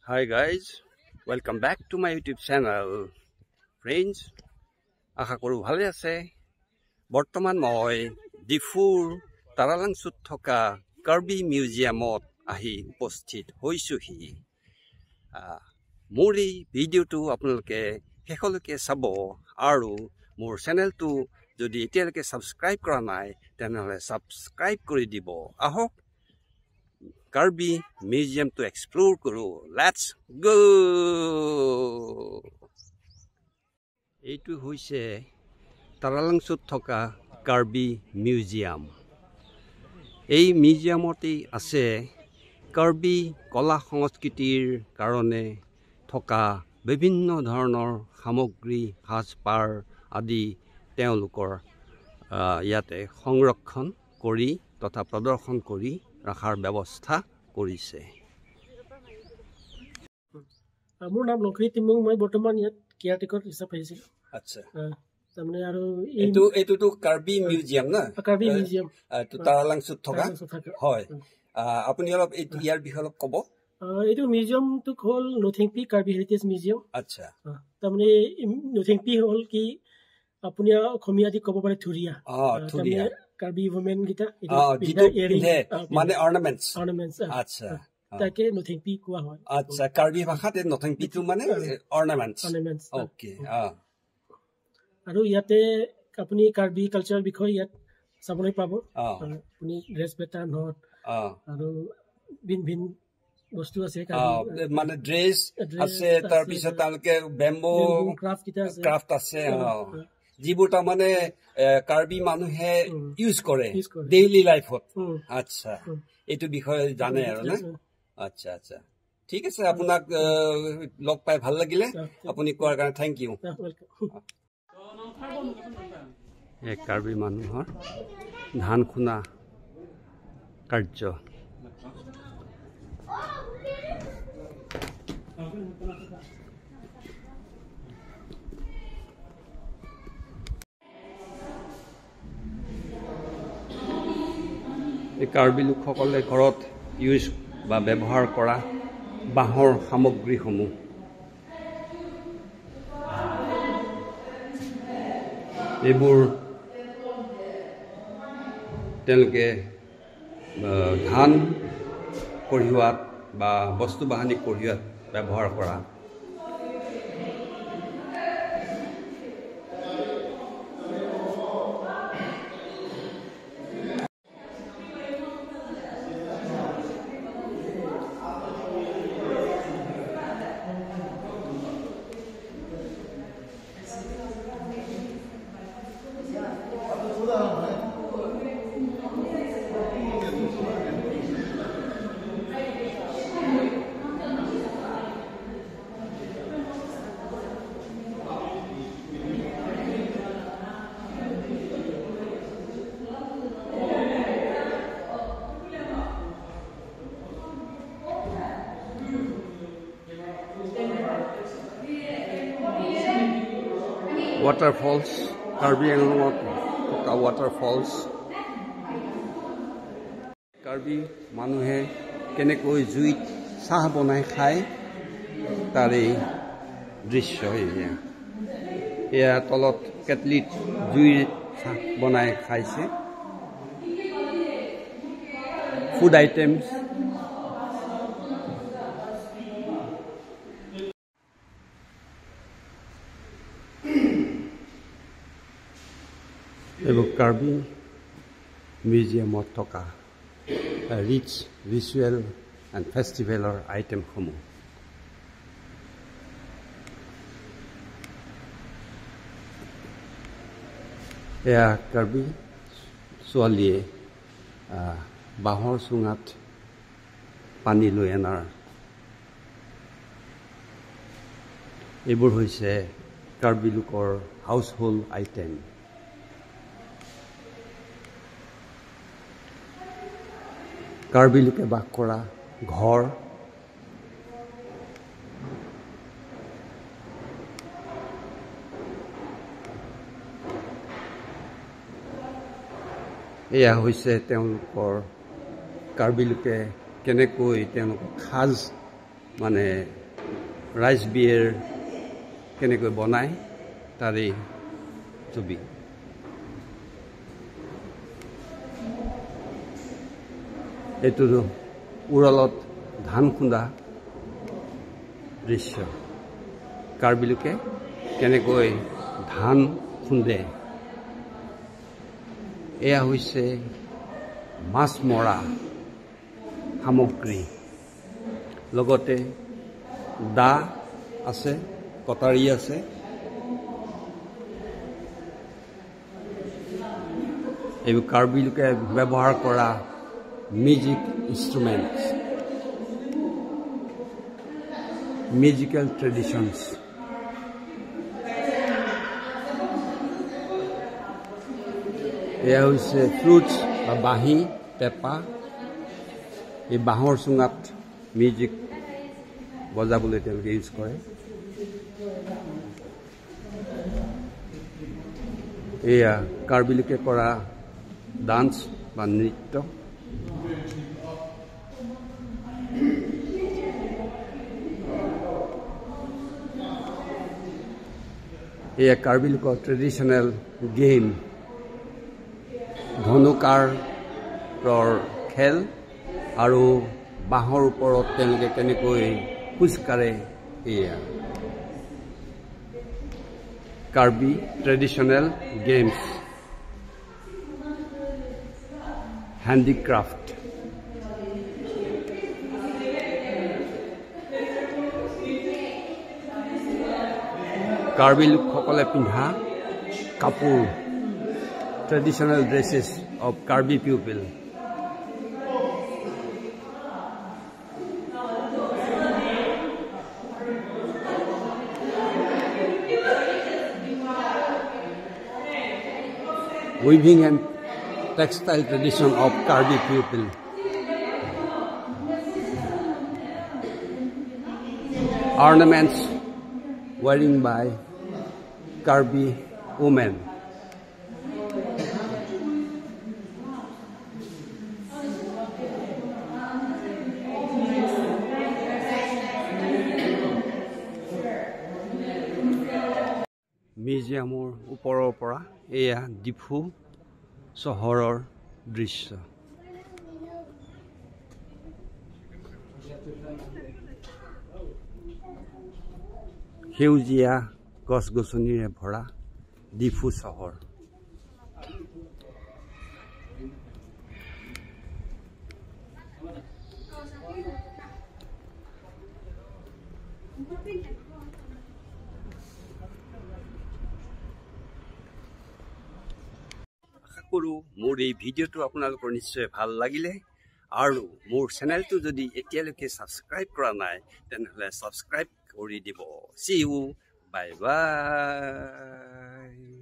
Hi guys, welcome back to my YouTube channel. Friends, আশা কৰো ভালে আছে। বৰ্তমান মই ডিফুৰ তাৰালাংচুত থকা কাৰ্বি মিউজিয়ামত আহি উপস্থিত হৈছোহি। মোৰ এই ভিডিঅ'টো আপোনালোকে শেষলৈকে চাব আৰু মোৰ চেনেলটো যদি এতিয়ালৈকে সাবস্ক্ৰাইব কৰা নাই তেনেহলে সাবস্ক্ৰাইব কৰি দিব। আহক কাৰ্বি মিউজিয়ামটো এক্সপ্লোৰ কৰো। Let's go. এইটো হৈছে তাৰালাংচুত থকা কাৰ্বি মিউজিয়াম। এই মিউজিয়ামতেই আছে কাৰ্বি কলা সংস্কৃতিৰ কাৰণে থকা বিভিন্ন ধৰণৰ সামগ্ৰী, সাজপাৰ আদি তেওঁলোকৰ ইয়াতে সংৰক্ষণ কৰি তথা প্ৰদৰ্শন কৰি ৰাখাৰ ব্যৱস্থা কৰিছে। মোৰ নাম লক্ষ্মী টিমুং। মই বৰ্তমান ইয়াত কেয়াৰটেকাৰ হিচাপে আহিছিলোঁ। আচ্ছা, তাৰমানে আৰু এইটোতো কাৰ্বি মিউজিয়াম না? কাৰ্বি মিউজিয়াম তাৰালাংচুত থকা হয়। আপুনি অলপ ইয়াৰ বিষয়ে অলপ ক'ব। এইটো মিউজিয়ামটো হ'ল নথিংপি কাৰ্বি হেৰিটেজ মিউজিয়াম। আচ্ছা, তাৰমানে নথিংপি হ'ল কি আপুনি অসমীয়া দি ক'ব পাৰে থুৰীয়া। কাৰ্বি ওমেন গীতা মানে অৰ্নামেন্টছ। আচ্ছা, তাকে নথিংপি কোৱা হয়। আচ্ছা, কাৰ্বি ভাষাত নথিংপিটো মানে অৰ্নামেন্টছ। ওকে। আৰু ইয়াতে আপুনি কাৰ্বি কালচাৰৰ বিষয়ে ইয়াত চাবলৈ পাব। আপুনি ড্ৰেছ পেটাৰ্ণত আৰু ভিন ভিন বস্তু আছে, মানে ড্ৰেছ আছে, তাৰপিছত তেওঁলোকে বেম্বো ক্ৰাফ্ট আছে যিবোৰ তাৰমানে কাৰ্বি মানুহে ইউজ কৰে ডেইলি লাইফত। আচ্ছা, এইটো বিষয়ে জানে আৰু না? আচ্ছা আচ্ছা, ঠিক আছে। আপোনাক লগ পাই ভাল লাগিলে। আপুনি কোৱাৰ কাৰণে থেংক ইউ। কাৰ্বি মানুহৰ ধান খুন্দা কাৰ্য। কাৰ্বি লোকসকলে ঘৰত ইউজ বা ব্যৱহাৰ কৰা বাঁহৰ সামগ্ৰীসমূহ এইবোৰ তেওঁলোকে ধান কঢ়িওৱাত বা বস্তু বাহানি কঢ়িওৱাত ব্যৱহাৰ কৰা। Waterfalls, Karbi Anglong থকা waterfalls। কাৰ্বি মানুহে কেনেকৈ জুইত চাহ বনাই খায় তাৰ এই দৃশ্য। এয়া তলত কেটলিত জুইৰ চাহ বনাই খাইছে। ফুড আইটেমছ এইবোৰ কাৰ্বি মিউজিয়ামত থকা ৰিচ ভিজুৱেল এণ্ড ফেষ্টিভেলৰ আইটেমসমূহ। এয়া কাৰ্বি ছোৱালীয়ে বাঁহৰ চুঙাত পানী লৈ অনাৰ। এইবোৰ হৈছে কাৰ্বি লোকৰ হাউচ হোল্ড আইটেম। কাৰ্বি লোকে বাস কৰা ঘৰ, এয়া হৈছে তেওঁলোকৰ কাৰ্বি লোকে কেনেকৈ তেওঁলোকৰ সাজ মানে ৰাইচ বিয়েৰ কেনেকৈ বনায় তাৰে ছবি। এইটো উৰালত ধান খুন্দা দৃশ্য। কাৰ্বি লোকে কেনেকৈ ধান খুন্দে। এয়া হৈছে মাছ মৰা সামগ্ৰী, লগতে দা আছে, কটাৰী আছে। এইবোৰ কাৰ্বি লোকে ব্যৱহাৰ কৰা মিউজিক ইনষ্ট্ৰুমেণ্টছ, মিউজিকেল ট্ৰেডিশ্যনছ। এয়া হৈছে ফ্লুটছ বা বাঁহী, পেঁপা। এই বাঁহৰ চুঙাত মিউজিক বজাবলৈ তেওঁলোকে ইউজ কৰে। এয়া কাৰ্বি লোকে কৰা ডান্স বা নৃত্য। এয়া কাৰ্বি লোকৰ ট্ৰেডিশ্যনেল গেম, ধনুকাঁড়ৰ খেল আৰু বাঁহৰ ওপৰত তেওঁলোকে কেনেকৈ খোজ কাঢ়ে। এয়া Karbi traditional games, handicraft. Karbi লোকসকলে পিন্ধা কাপোৰ, traditional dresses of Karbi people. Weaving and textile tradition of Karbi people. Ornaments wearing by Karbi women. মিউজিয়ামৰ ওপৰৰ পৰা এয়া ডিফু চহৰৰ দৃশ্য। সেউজীয়া গছ গছনিৰে ভৰা ডিফু চহৰ। মোৰ এই ভিডিঅ'টো আপোনালোকৰ নিশ্চয় ভাল লাগিলে, আৰু মোৰ চেনেলটো যদি এতিয়ালৈকে ছাবস্ক্ৰাইব কৰা নাই তেনেহ'লে ছাবস্ক্ৰাইব কৰি দিব। See you, bye bye.